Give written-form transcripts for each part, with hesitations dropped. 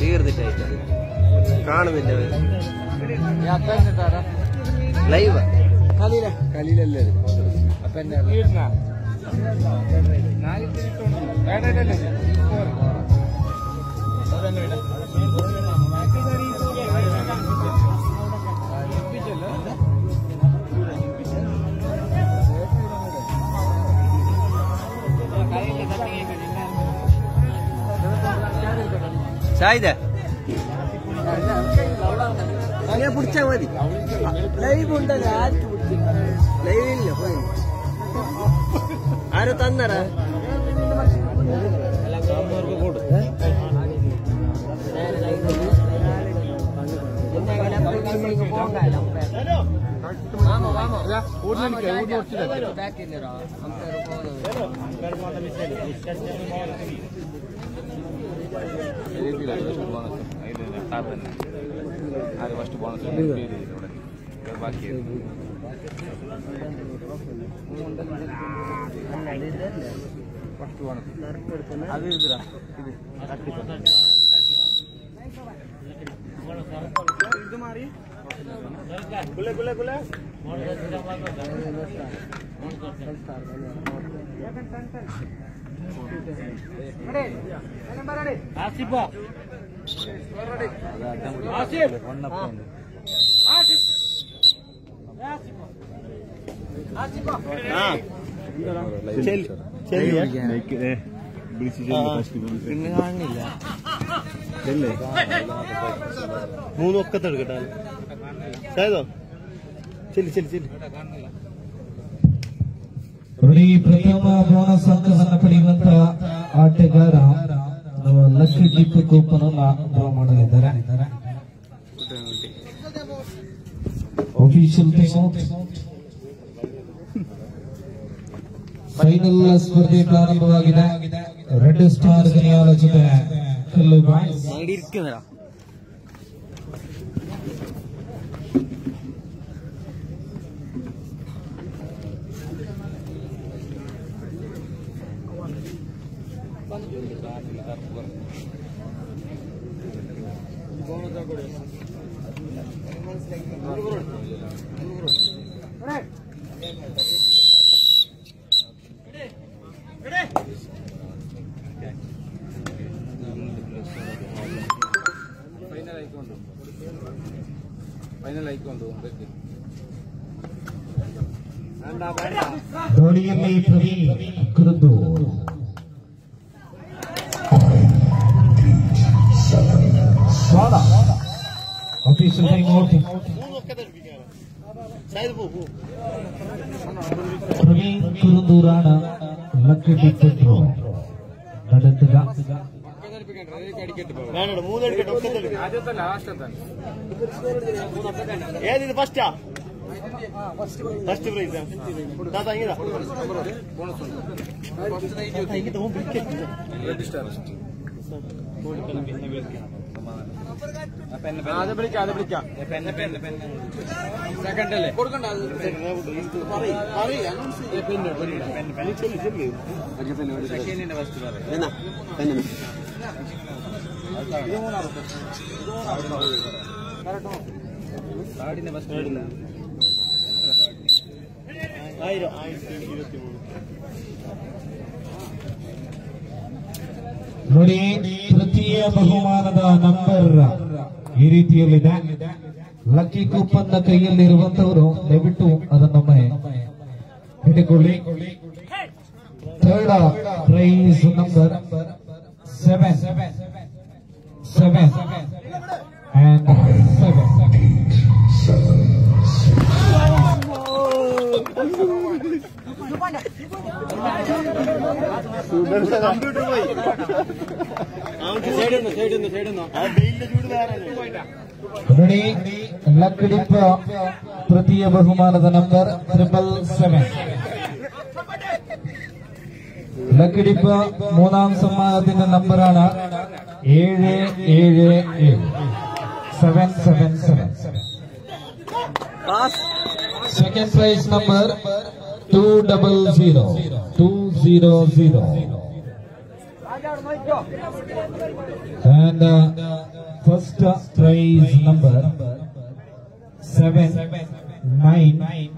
തീർന്നിട്ടായിട്ട് കാണുന്നില്ല ലൈവ് കളിയിലല്ലേ അപ്പൊ എന്നെ ഷാഹിദ അങ്ങനെ പിടിച്ചാ മതി. ലൈവ് ഉണ്ടല്ലോ, ആർക്ക് പിടിച്ചു ലൈവില്ല പോയി ആരോ തന്നടാ ഫസ്റ്റ് ബോണസ് ബാക്കി ഫസ്റ്റ് ബോണസ് അത് ഇതിലാ ഇത് മാറി കുലെ കുലെ കുലെ ആസിഫ ആസിഫ് പിന്നെ കാണില്ല മൂന്നൊക്കത്തെ എടുക്കട്ടെ ചെല്ലി ചെല്ലി ചെല്ലി ಪ್ರಥಮ ಬೋನಸ್ ಅಂಕವನ್ನು ಪಡೆಯುವಂತ ಆಟಗಾರ ಲಕ್ಕಿ ಡಿಪ್ ಕೂಪನ್ ಡ್ರಾ ಮಾಡಲಿದ್ದಾರೆ. ಅಫಿಷಿಯಲ್ ಫೈನಲ್ ಸ್ಪರ್ಧೆ ಪ್ರಾರಂಭವಾಗಿದೆ. ರೆಡ್ ಸ್ಟಾರ್ ಗನಿಯಾಲ ಜೊತೆ ಕಲ್ಲು ಬಾಯ್ಸ್ ಫೈನಲ್ ಆಯ್ಕೊಂಡು ಧೋನಿಯಲ್ಲಿ Praveen Kurudur official time out. പ്രവീൺ കുറുന്തൂറാണ് ലക്കി ഡിപ്പ് ത്രോ നടത്തുക. ഏത് ഫസ്റ്റാ ഫസ്റ്റ് പ്രൈസ് അത് വിളിക്കാം സെക്കൻഡ് അല്ലേ കൊടുക്കണ്ട സെക്കൻഡിന്റെ ഫസ്റ്റ് കാർഡിന്റെ ഫസ്റ്റ് ನೋಡಿ ತೃತೀಯ ಬಹುಮಾನದ ನಂಬರ್ ಈ ರೀತಿಯಲ್ಲಿದೆ. ಲಕ್ಕಿ ಕೂಪನ್ ಕೈಯಲ್ಲಿರುವಂತವರು ದಯವಿಟ್ಟು ಅದನ್ನೊಮ್ಮೆ ಹಿಡಿಕೊಳ್ಳಿ. Third prize number 7 and 7. Computer പോയി ನೋಡಿ ಲಕ್ಕಿ ಡಿಪ್ ತೃತೀಯ ಬಹುಮಾನದ ನಂಬರ್ 777. ലക്കി ഡിപ്പ് മൂന്നാം സമ്മാനത്തിന്റെ നമ്പറാണ് 777 777. Second prize number 200. And first prize number 791.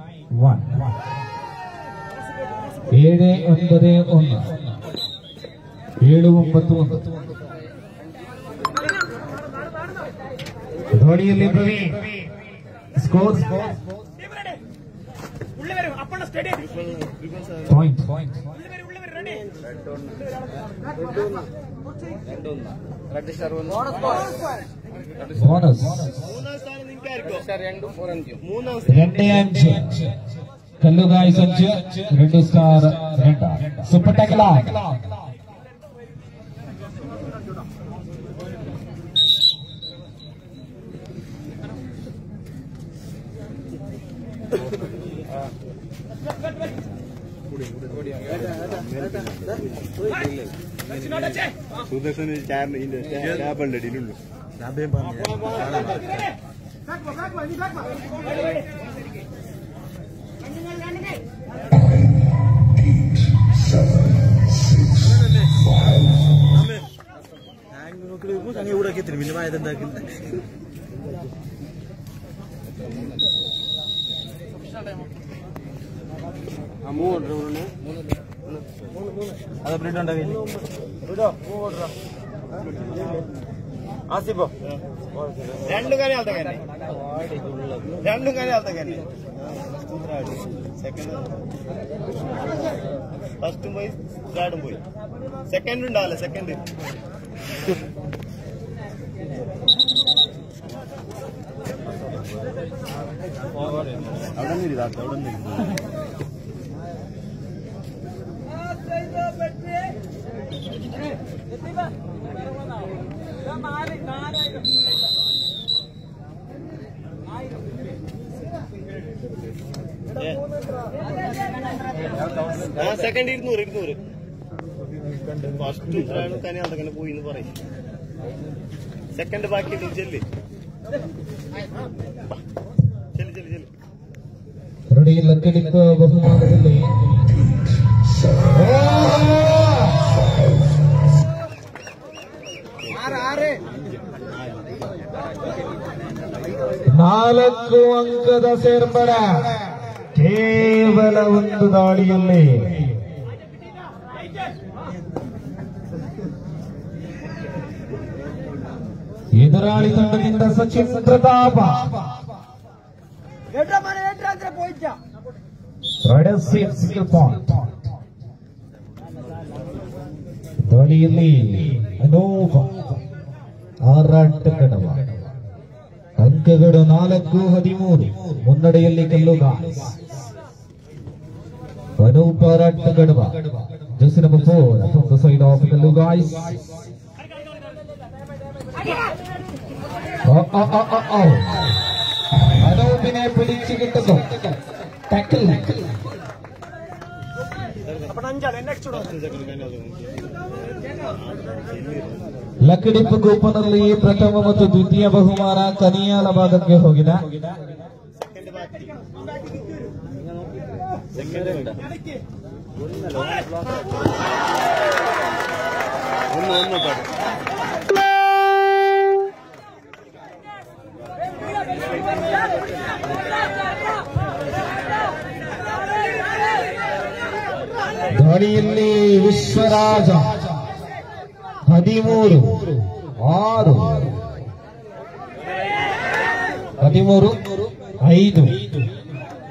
791. 791. ധോണിಯಲ್ಲಿ ಪ್ರವೀಣ್ ಸ್ಕೋರ್ ಪಾಯಿಂಟ್ ബോണസ് 2 കല്ലുകായ് സഞ്ച് 2 സ്റ്റാർ 2 സൂപ്പർ ടാക്കൽ സുദർശന് ടാബിളുടെ അടിയിലുള്ളൂ ഊടാക്കി പിന്നെ മായതെന്താക്കി അത് പ്രിന്റ് ഉണ്ടാക്കി ആസിപ്പോ രണ്ടും കാര്യം ആൾത്തന്നെ സെക്കൻഡ് ഫസ്റ്റും പോയി തേർഡും പോയി സെക്കൻഡ് ഉണ്ടാവില്ല സെക്കൻഡ് അവിടെ നിന്നില്ല അവിടെ നിന്നില്ല സെക്കൻഡ് 200 ഫസ്റ്റ് തന്നെ അതങ്ങനെ പോയി എന്ന് പറയും സെക്കൻഡ് ബാക്കി ചെല്ല് ലക്കടിപ്പ് ബഹുമാനത്തിലെ 4 ಅಂಕದ ಸೇರ್ಪಡೆ ಕೇವಲ ಒಂದು ದಾಳಿಯಲ್ಲಿ ಎದುರಾಳಿ ತಂಡದಿಂದ ಸಚಿನ್ ಪ್ರತಾಪ ದಾಳಿಯಲ್ಲಿ ಅನೂಪ ಆರಾಟಕಡವ ಅಂಕಗಳು 4-13 ಮುನ್ನಡೆಯಲ್ಲಿ Kallugays Anoop Aratakadava just number 4 from the side of Kallugays. അനൂപിനെ പിടിച്ചു കിട്ടുന്നു ടാക്കിൾ ಲಕ್ಕಡಿಪ್ಪು ಕೂಪನಲ್ಲಿ ಪ್ರಥಮ ಮತ್ತು ದ್ವಿತೀಯ ಬಹುಮಾನ ಕನಿಯಾಲ ಭಾಗಕ್ಕೆ ಹೋಗಿದೆ. ದಾಳಿಯಲ್ಲಿ Vishwaraj 13-6 13-5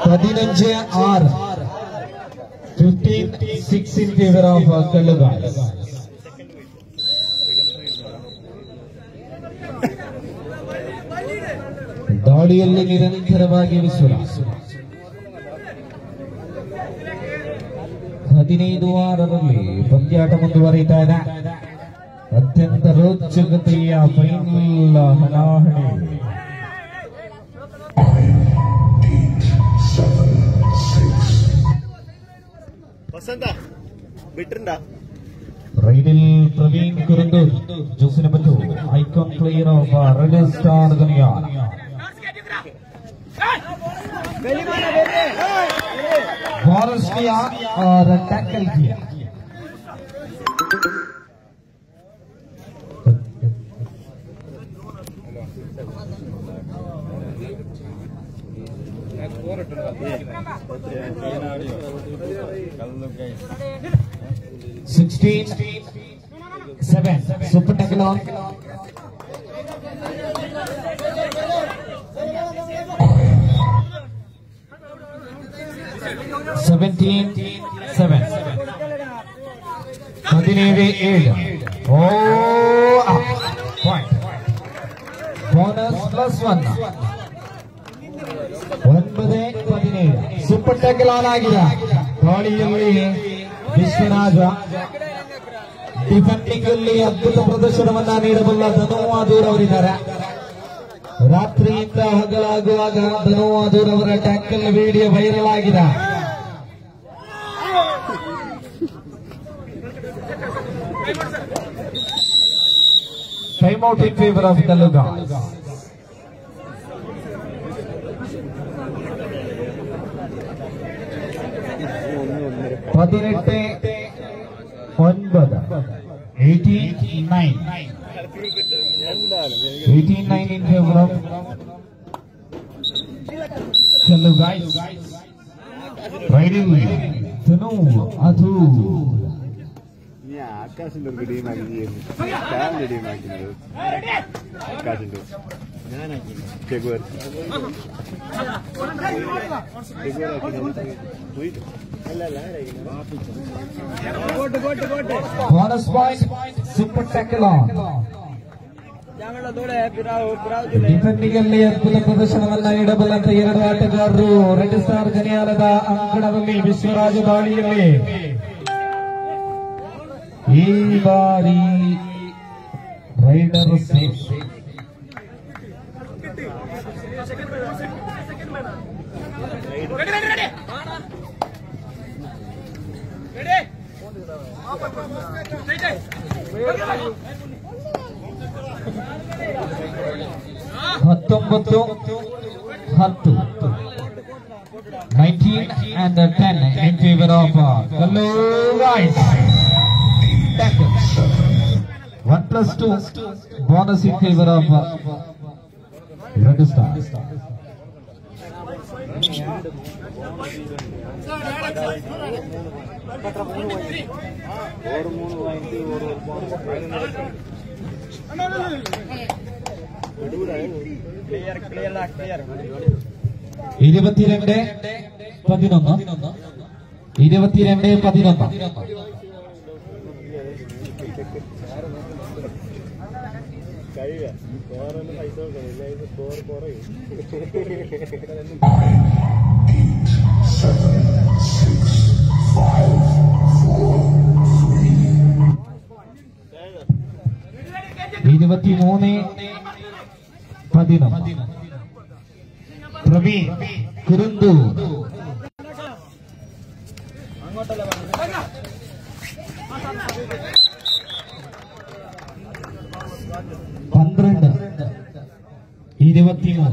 14-5 15-6 in favor of Kallugays. ದಾಳಿಯಲ್ಲಿ ನಿರಂತರವಾಗಿ ವಿಶ್ವಾಸ 15 ವಾರದಲ್ಲಿ ಪಂದ್ಯಾಟ ಮುಂದುವರಿತಾ ಇದೆ. ಅತ್ಯಂತ ರೋಚಕತೆಯ ಫೈನಲ್ ಹಣಾಹಣಿ. ವಸಂತ ಬಿಟ್ರಂಡ റൈഡിൽ പ്രവീൺ കുറുന്തൂർ ജോസിനെ പറ്റൂ icon player of red star Duniya bowlers किया और टैकल किया. Super tackle on. Bonus +1 9-17 super tackle on ಆಗಿದೆ. ದಾಳಿಯಲ್ಲಿ ವಿಶ್ವರಾಜ, ಡಿಫೆಂಡಿಂಗ್ ಅಲ್ಲಿ ಅದ್ಭುತ ಪ್ರದರ್ಶನವನ್ನ ನೀಡಬಲ್ಲ ಧನುವಾದೂರ್ ಅವರಿದ್ದಾರೆ. ರಾತ್ರಿಯಿಂದ ಹಗಲಾಗುವಾಗ ಧನುವಾದೂರ್ ಅವರ ಟ್ಯಾಕಲ್ ವಿಡಿಯೋ ವೈರಲ್ ಆಗಿದೆ. Time out in favour of ಕಲ್ಲುಗ. പതിനെട്ട് 18-9 in favor of Kallu guys. Riding Thanu Adu. ആകാശിന്റെ ഒരു ടീം ആക്കി ഫാമിലി ടീം ആക്കുന്നത് ആകാശിന്റെ ചെഗുവർ bonus point super tackle on. Defending ಅಲ್ಲಿ ಅದ್ಭುತ ಪ್ರದರ್ಶನವನ್ನ ನೀಡಬಲ್ಲಂತ ಎರಡು ಆಟಗಾರರು ರೆಡ್ ಸ್ಟಾರ್ ಗನಿಯಾಲದ ಅಂಕಣದಲ್ಲಿ ವಿಶ್ವರಾಜ ದಾಳಿಯಲ್ಲಿ ಈ ಬಾರಿ ರೈಡರ್ ಸೇಫ್. ಹತ್ತೊಂಬತ್ತು 19 and 10 in favor of Kallu guys. 1+2 bonus in favor of Red Star. ഇരുപത്തിരണ്ട് 11 23-11 പ്രവീൺ കുറുന്തൂർ. പന്ത്രണ്ട് 23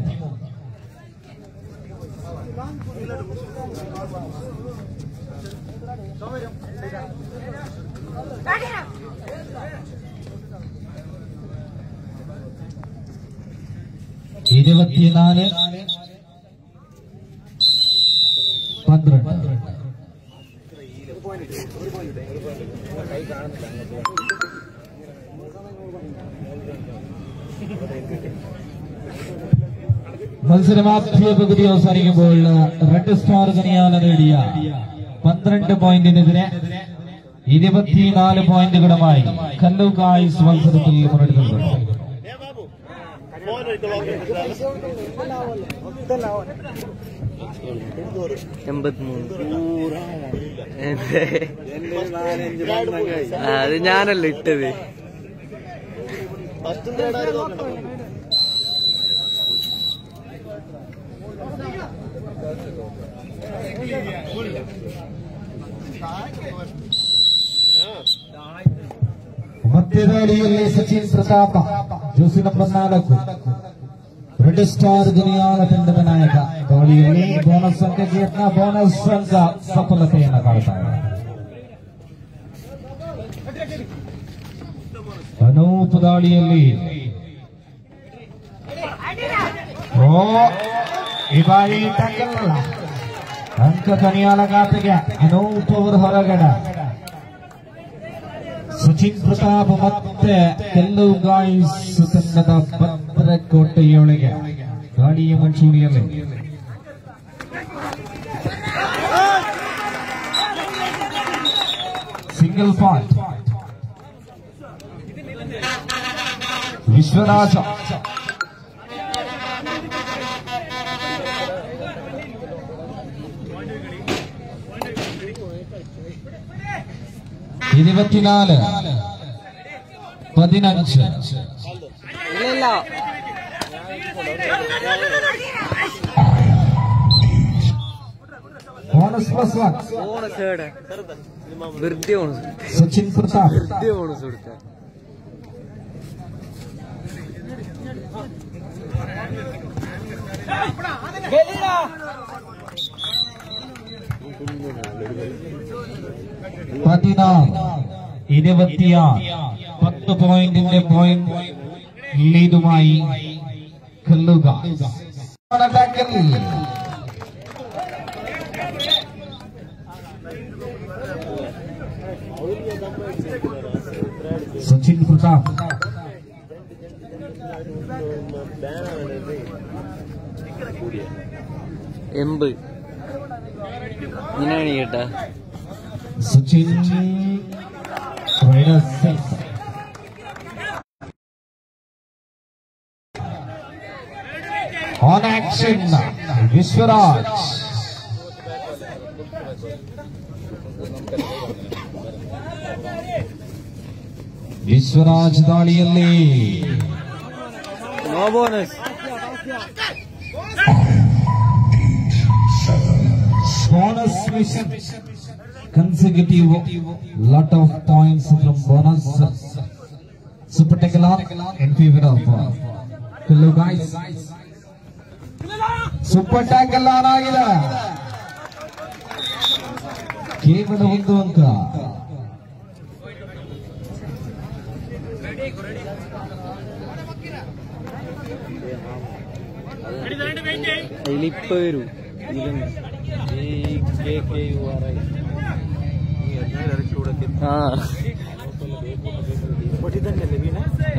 24 12 മത്സരമാധ്യ പകുതി അവസാനിക്കുമ്പോൾ റെഡ് സ്റ്റാർ ഗനിയാല നേടിയ 12 പോയിന്റിനെതിരെ 24 പോയിന്റുകളുമായി കല്ലു ഗായ്സ് മത്സരത്തിൽ മുന്നേറുന്നുണ്ട്. അത് ഞാനല്ല ഇട്ടത്. ಮಧ್ಯದಾಳಿಯಲ್ಲಿ ಸಚಿನ್ ಪ್ರತಾಪ, ಜೋಸಿ ನಂಬರ್ 4, ರೆಡ್ ಸ್ಟಾರ್ ದುನಿಯಾದ ತಂಡದ ನಾಯಕ. ದಾಳಿಯಲ್ಲಿ ಬೋನಸ್ ಅಂಕಕ್ಕೆ ಯತ್ನ, ಬೋನಸ್ ಅಂಕ ಸಫಲತೆಯನ್ನು ಕಾಣ್ತಾರೆ. ಅನೂಪ್ ದಾಳಿಯಲ್ಲಿ ಈ ಬಾರಿ ಟ್ಯಾಕಲ್ ಅಂಕ ಕನಿಯಾಲ ಖಾತೆಗೆ ಅನೂಪ್ ಅವರು ಹೊರಗಡೆ. ಸಚಿನ್ ಪ್ರತಾಪ್ ಮತ್ತೆ ಕೆಲವು ಗಾಯಿಸ್ ತಂಡದ ಭದ್ರಕೋಟೆಯೊಳಗೆ ಗಾಡಿಯ ಮುಂಚೂಣಿಯಲ್ಲಿ. Single point Vishwaraj. ഇരുപത്തിനാല് 15. Bonus plus 1. സച്ചിൻ പ്രതാപ് പത്ത് പോയിന്റിന്റെ പോയിന്റ് ലീഡുമായി കല്ലുക. സച്ചിൻ പ്രതാപ് എമ്പ് ഇങ്ങനെയാണ് കേട്ടാ. Sachin on action, Vishwaraj. Vishwaraj ದಾಳಿಯಲ್ಲಿ no bonus. Bonus mission consecutive lot of points from bonus. Super tackle on in favor of hello guys. Super tackle on ಆಗಿದೆ. ಕೇವಲ 1 ಅಂಕ. ഇപ്പൊ വരൂ.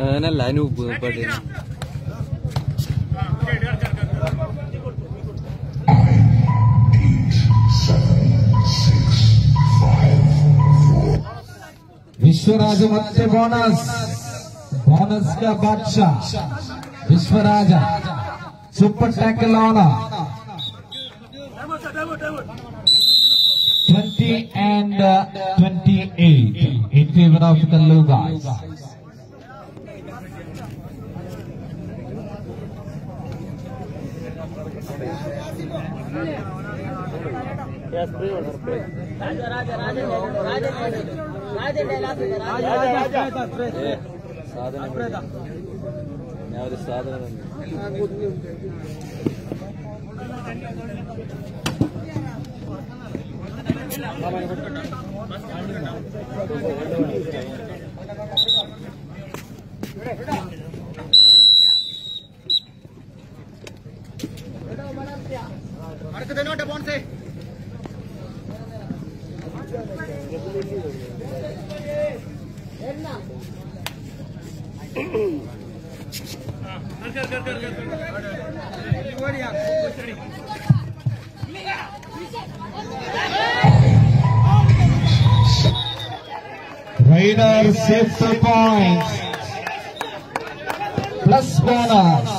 അങ്ങനല്ല അനൂപ് പട്ടേ. विश्वराज ಮತ್ತೆ बोनस का बादशाह Vishwaraj. Super tackle on 20 and 28 in favor of Kallu guys. Yes, play on. Raider saves the point. Plus bonus.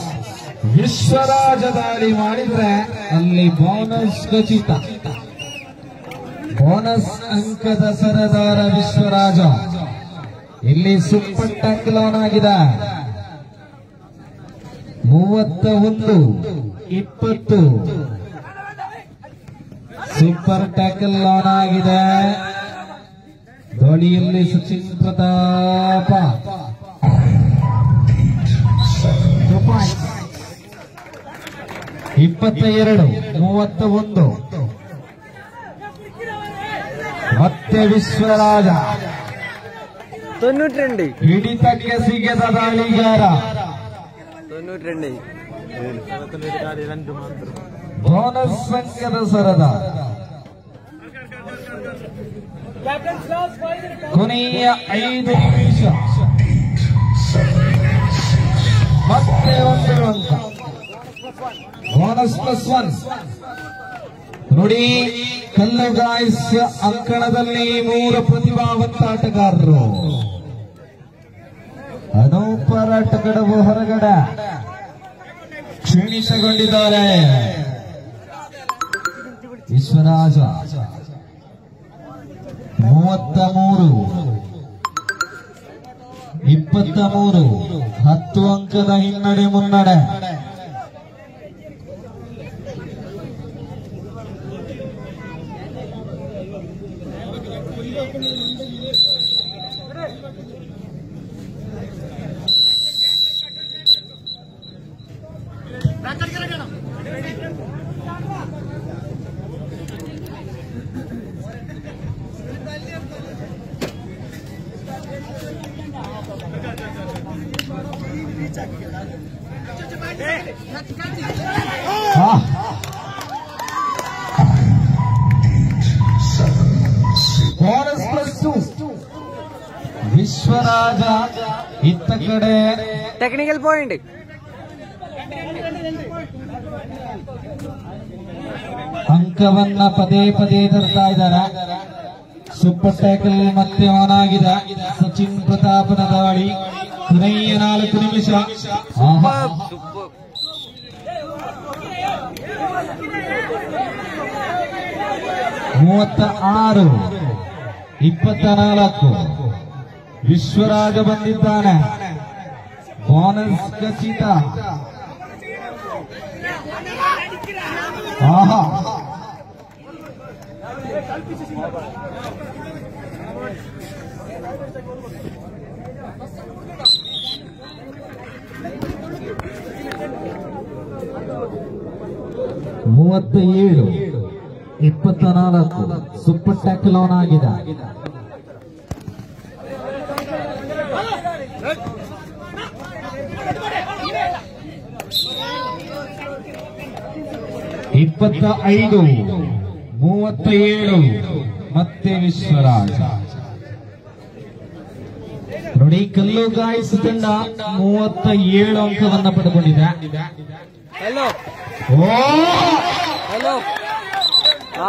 Vishwaraj ದಾಳಿ ಮಾಡಿದ್ರೆ ಅಲ್ಲಿ ಬೋನಸ್ ಖಚಿತ. ಬೋನಸ್ ಅಂಕದ ಸರದಾರ ವಿಶ್ವರಾಜ. ಇಲ್ಲಿ ಸೂಪರ್ ಟ್ಯಾಕಲ್ ಆನ್ ಆಗಿದೆ. 31-20 ಸೂಪರ್ ಟ್ಯಾಕಲ್ ಆನ್ ಆಗಿದೆ. ದಾಳಿಯಲ್ಲಿ ಸಚಿನ್ ಪ್ರತಾಪ 22-31 ಮತ್ತೆ ವಿಶ್ವರಾಜ 92 ಹಿಡಿತಕ್ಕೆ ಸಿಗದ ದಾಳಿಗಾರ. 92 ಬೋನಸ್ ಸಂಖ್ಯದ ಸರದ ಕೊನೆಯ 5 ನಿಮಿಷ. ಮತ್ತೆ 1 ಅಂಕ. ಬೋನಸ್ +1 ನೋಡಿ. ಕಲ್ಲುಗಾಯ್ಸ್ ಅಂಕಣದಲ್ಲಿ 3 ಪ್ರತಿಭಾವಂತ ಆಟಗಾರರು. ಅನೂಪರಾಟ ಕಡವು ಹೊರಗಡೆ ಕ್ಷೀಣಿತಗೊಂಡಿದ್ದಾರೆ. ವಿಶ್ವರಾಜ 33-23 10 ಅಂಕದ ಹಿನ್ನಡೆ ಮುನ್ನಡೆ. ಬೋನಸ್ +2 ವಿಶ್ವರಾಜ. ಇತ್ತ ಕಡೆ ಟೆಕ್ನಿಕಲ್ ಪಾಯಿಂಟ್. ಅಂಕವನ್ನ ಪದೇ ಪದೇ ತರ್ತಾ ಇದ್ದಾರೆ. ಸೂಪರ್ ಟ್ಯಾಕಲ್ ಮತ್ತೆ ಆನ್ ಆಗಿದೆ. ಸಚಿನ್ ಪ್ರತಾಪನ ದಾಳಿ. ಕೊನೆಯ 4 ನಿಮಿಷ. 36-24 ವಿಶ್ವರಾಜ ಬಂದಿದ್ದಾನೆ. ಬೋನಸ್ ಖಚಿತ. ಆಹಾ, ಮೂವತ್ತೇಳು 24 ಸೂಪರ್ ಟ್ಯಾಕಲ್ ಆನ್ ಆಗಿದೆ. ಇಪ್ಪತ್ತ 37 ಮತ್ತೆ ವಿಶ್ವರಾಜ. ನೋಡಿ, ಕಲ್ಲುಗಾಯ್ಸ್ ತಂಡ 37 ಅಂಕವನ್ನು ಪಡೆದುಕೊಂಡಿದೆ. ಹಲೋ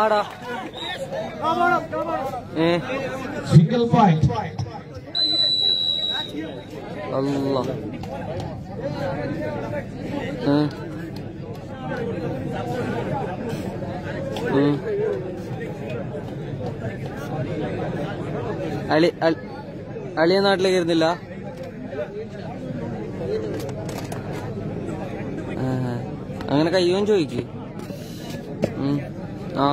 ಆಡ ಸಿಂಗಲ್ ಪಾಯಿಂಟ್. ಅಲ್ಲ അളിയ നാട്ടിലേക്ക് ഇരുന്നില്ല. അങ്ങനെ കയ്യോന്ന് ചോദിക്ക്. ആ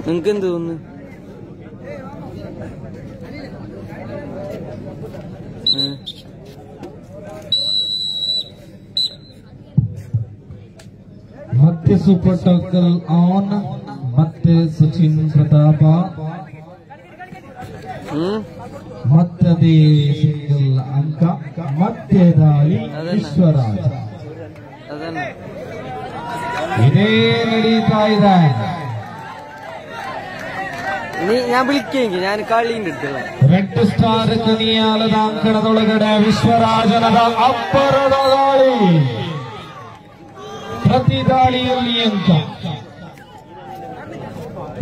നിങ്ങക്ക് എന്ത് തോന്നുന്നു? ಮತ್ತೆ ಸೂಪರ್ ಟ್ಯಾಕಲ್ ಆನ್. ಮತ್ತೆ ಸಚಿನ್ ಪ್ರತಾಪ. ಮತ್ತದೇ ಸಿಂಗಲ್ ಅಂಕ. ಮತ್ತೆ ದಾಳಿ ವಿಶ್ವರಾಜ. ಇದೇ ನಡೀತಾ ಇದೆ. ഞാൻ വിളിക്കെങ്കിൽ ഞാൻ കളിന്റെ അടുത്തുള്ള ರೆಡ್ ಸ್ಟಾರ್ ಕನಿಯಾಲದ ಅಂಕಣದೊಳಗಡೆ ವಿಶ್ವರಾಜನದ ಅಬ್ಬರದ ದಾಳಿ. ಪ್ರತಿ ದಾಳಿಯಲ್ಲಿ ಅಂಕ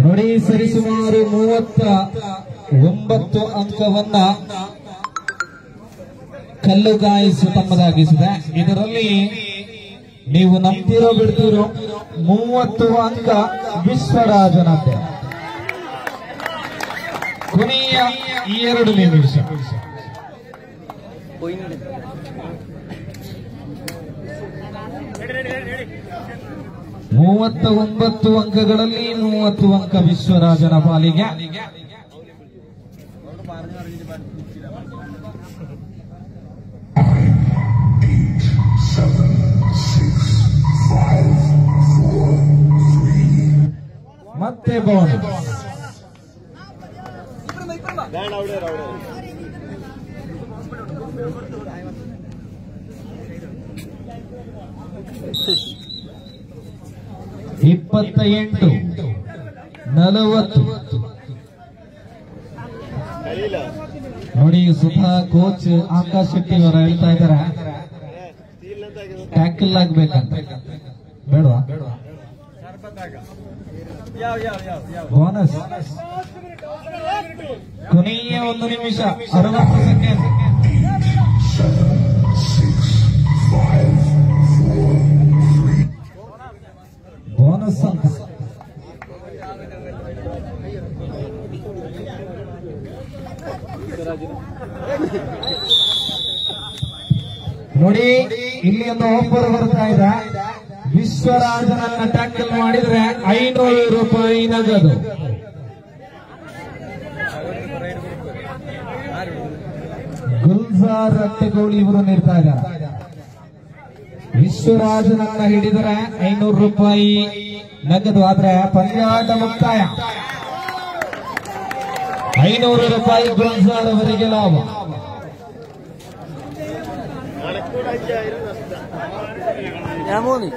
ನೋಡಿ. ಸರಿಸುಮಾರು 39 ಅಂಕವನ್ನ ಕಲ್ಲುಗಾಯಿಸು ತಮ್ಮದಾಗಿಸಿದೆ. ಇದರಲ್ಲಿ ನೀವು ನಂಬ್ತಿರೋ ಬಿಡ್ತಿರೋ 30 ಅಂಕ ವಿಶ್ವರಾಜನದ್ದೇ. ಕೊನೆಯ 2 ನಿಮಿಷ. 39 ಅಂಕಗಳಲ್ಲಿ 30 ಅಂಕ ವಿಶ್ವರಾಜನ ಪಾಲಿಗೆ. ಮತ್ತೆ ಬೋನಸ್. ಬ್ಯಾಂಡ್ ಔಡೇ 28 40 ನೋಡಿ. ಸುಧಾ ಕೋಚ್ ಆಕಾಶ್ ಶೆಟ್ಟಿ ಅವರ ಹೇಳ್ತಾ ಇದ್ದಾರೆ ಟ್ಯಾಕಲ್ ಆಗ್ಬೇಕಂತ. ಬೇಡವಾ? ಬೋನಸ್. ಕೊನೆಯ 1 ನಿಮಿಷ 60 ಸೆಕೆಂಡ್. ಬೋನಸ್ ಅಂಕ. ನೋಡಿ, ಇಲ್ಲಿ ಒಂದು ಆಫರ್ ಬರ್ತಾ ಇದೆ. ವಿಶ್ವರಾಜನನ್ನ ಟ್ಯಾಕಲ್ ಮಾಡಿದ್ರೆ 500 ರೂಪಾಯಿ ನಗದು. ಗುಲ್ಜಾರ್ ರಟ್ಟೆಗೋಳಿ ಇವರು ನಿರ್ತಾ ಇದ್ದಾರೆ. ವಿಶ್ವರಾಜನನ್ನ ಹಿಡಿದರೆ 500 ರೂಪಾಯಿ ನಗದು. ಆದ್ರೆ ಪಂದ್ಯಾಟ ಮುಕ್ತಾಯ. 500 ರೂಪಾಯಿ ಗುಲ್ಜಾರ್ ಅವರಿಗೆ ಲಾಭ. Yamoni.